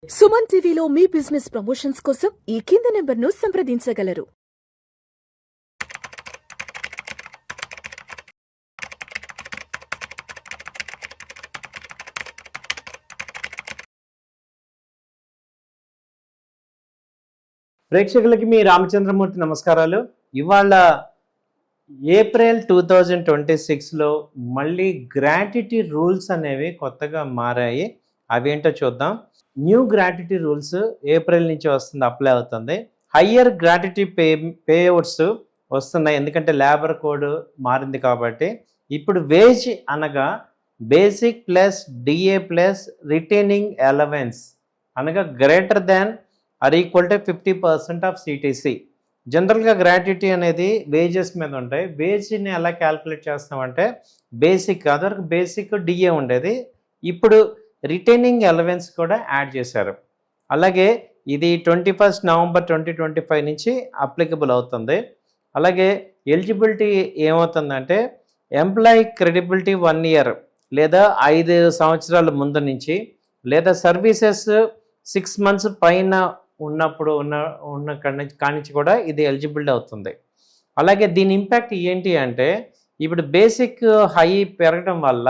సుమన్ టీవీలో మీ business promotions కోసం ఈ కింది నెంబర్ను సంప్రదించగలరు. ప్రేక్షకులకి మీ రామచంద్రమూర్తి నమస్కారాలు. ఇవాళ ఏప్రిల్ 2026లో మళ్ళీ గ్రాట్యుటీ రూల్స్ అనేవి కొత్తగా మారాయి. అవేంటో చూద్దాం. న్యూ గ్రాట్యుటీ రూల్స్ ఏప్రిల్ నుంచి వస్తుంది, అప్లై అవుతుంది. హయ్యర్ గ్రాట్యుటీ పేఅవుట్స్ వస్తున్నాయి, ఎందుకంటే లేబర్ కోడ్ మారింది కాబట్టి. ఇప్పుడు వేజ్ అనగా basic plus DA plus retaining allowance అనగా greater than or equal to 50% of CTC. జనరల్గా గ్రాట్యుటీ అనేది వేజెస్ మీద ఉంటాయి. వేజ్ని ఎలా క్యాల్కులేట్ చేస్తామంటే బేసిక్, అదొరకు బేసిక్ డిఏ ఉండేది, ఇప్పుడు రిటైనింగ్ అలవెన్స్ కూడా యాడ్ చేశారు. అలాగే ఇది 21 నవంబర్ 2025 నుంచి అప్లికబుల్ అవుతుంది. అలాగే ఎలిజిబిలిటీ ఏమవుతుందంటే ఎంప్లాయీ క్రెడిబిలిటీ 1 ఇయర్ లేదా 5 సంవత్సరాల ముందు నుంచి, లేదా సర్వీసెస్ 6 మంత్స్ పైన ఉన్నప్పుడు ఉన్న కానించి కూడా ఇది ఎలిజిబిలిటీ అవుతుంది. అలాగే దీని ఇంపాక్ట్ ఏంటి అంటే ఇప్పుడు బేసిక్ హై పెరగడం వల్ల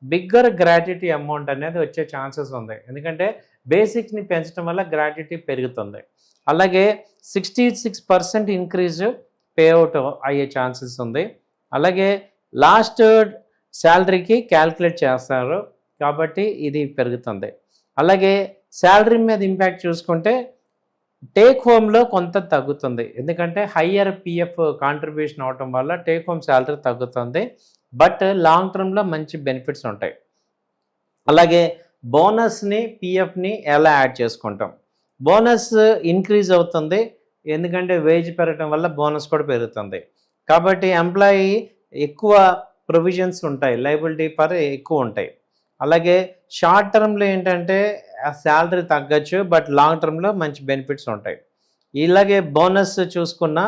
బిగ్గర్ గ్రాట్యుటీ అమౌంట్ అనేది వచ్చే ఛాన్సెస్ ఉంది, ఎందుకంటే బేసిక్ని పెంచడం వల్ల గ్రాట్యుటీ పెరుగుతుంది. అలాగే 66% ఇంక్రీజ్ పేఅవుట్ అయ్యే ఛాన్సెస్ ఉంది. అలాగే లాస్ట్ శాలరీకి క్యాల్కులేట్ చేస్తారు కాబట్టి ఇది పెరుగుతుంది. అలాగే శాలరీ మీద ఇంపాక్ట్ చూసుకుంటే టేక్ హోమ్లో కొంత తగ్గుతుంది, ఎందుకంటే హయ్యర్ పిఎఫ్ కాంట్రిబ్యూషన్ అవటం వల్ల టేక్ హోమ్ శాలరీ తగ్గుతుంది. బట్ లాంగ్ టర్మ్లో మంచి బెనిఫిట్స్ ఉంటాయి. అలాగే బోనస్ని పిఎఫ్ని ఎలా యాడ్ చేసుకుంటాం. బోనస్ ఇంక్రీజ్ అవుతుంది, ఎందుకంటే వేజ్ పెరగడం వల్ల బోనస్ కూడా పెరుగుతుంది. కాబట్టి ఎంప్లాయీ ఎక్కువ ప్రొవిజన్స్ ఉంటాయి, లయబిలిటీ పర్ ఎక్కువ ఉంటాయి. అలాగే షార్ట్ టర్మ్లో ఏంటంటే శాలరీ తగ్గచ్చు, బట్ లాంగ్ టర్మ్లో మంచి బెనిఫిట్స్ ఉంటాయి. ఇలాగే బోనస్ చూసుకున్న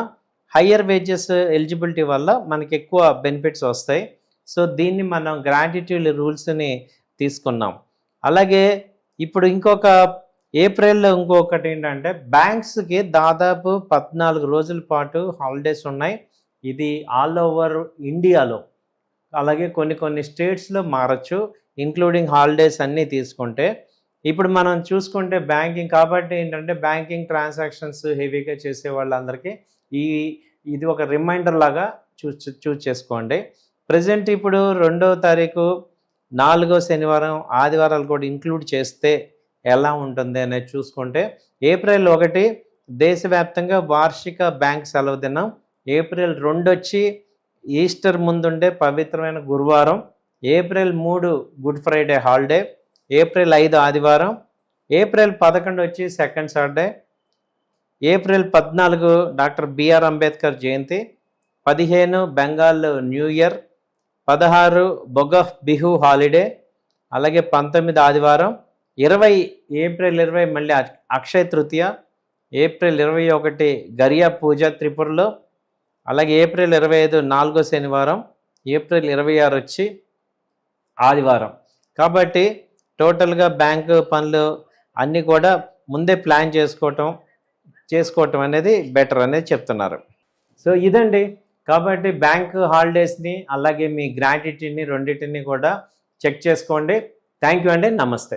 హయ్యర్ వేజెస్ ఎలిజిబిలిటీ వల్ల మనకి ఎక్కువ బెనిఫిట్స్ వస్తాయి. సో దీన్ని మనం గ్రాట్యుటీ రూల్స్ని తీసుకున్నాం. అలాగే ఇప్పుడు ఏప్రిల్లో ఇంకొకటి ఏంటంటే బ్యాంక్స్కి దాదాపు 14 రోజుల పాటు హాలిడేస్ ఉన్నాయి. ఇది ఆల్ ఓవర్ ఇండియాలో. అలాగే కొన్ని స్టేట్స్లో మారచ్చు, ఇంక్లూడింగ్ హాలిడేస్ అన్నీ తీసుకుంటే. ఇప్పుడు మనం చూసుకుంటే బ్యాంకింగ్ కాబట్టి ఏంటంటే బ్యాంకింగ్ ట్రాన్సాక్షన్స్ హెవీగా చేసే వాళ్ళందరికీ ఇది ఒక రిమైండర్ లాగా చూస్ చేసుకోండి. ప్రజెంట్ ఇప్పుడు 2వ తారీఖు 4వ శనివారం ఆదివారాలు కూడా ఇంక్లూడ్ చేస్తే ఎలా ఉంటుంది అనేది చూసుకుంటే ఏప్రిల్ 1 దేశవ్యాప్తంగా వార్షిక బ్యాంక్ సెలవు దినం. ఏప్రిల్ 2 వచ్చి ఈస్టర్ ముందుండే పవిత్రమైన గురువారం. April 3 good Friday holiday. April 5 ఆదివారం. ఏప్రిల్ 11 వచ్చి second Saturday. April 14 doctor BR Ambedkar Jayanti. 15 Bengal new year. 16 Bohag Bihu holiday. అలాగే 19 ఆదివారం. ఏప్రిల్ 20 మళ్ళీ అక్షయ తృతీయ. ఏప్రిల్ 21 గరియా పూజ త్రిపురలో. అలాగే ఏప్రిల్ 25 4వ శనివారం. ఏప్రిల్ 26 వచ్చి ఆదివారం. కాబట్టి టోటల్గా బ్యాంకు పనులు అన్నీ కూడా ముందే ప్లాన్ చేసుకోవటం అనేది బెటర్ అనేది చెప్తున్నారు. సో ఇదండి. కాబట్టి బ్యాంక్ హాలిడేస్ని అలాగే మీ గ్రాట్యుటీని రెండింటిని కూడా చెక్ చేసుకోండి. థ్యాంక్ యూ అండి. నమస్తే.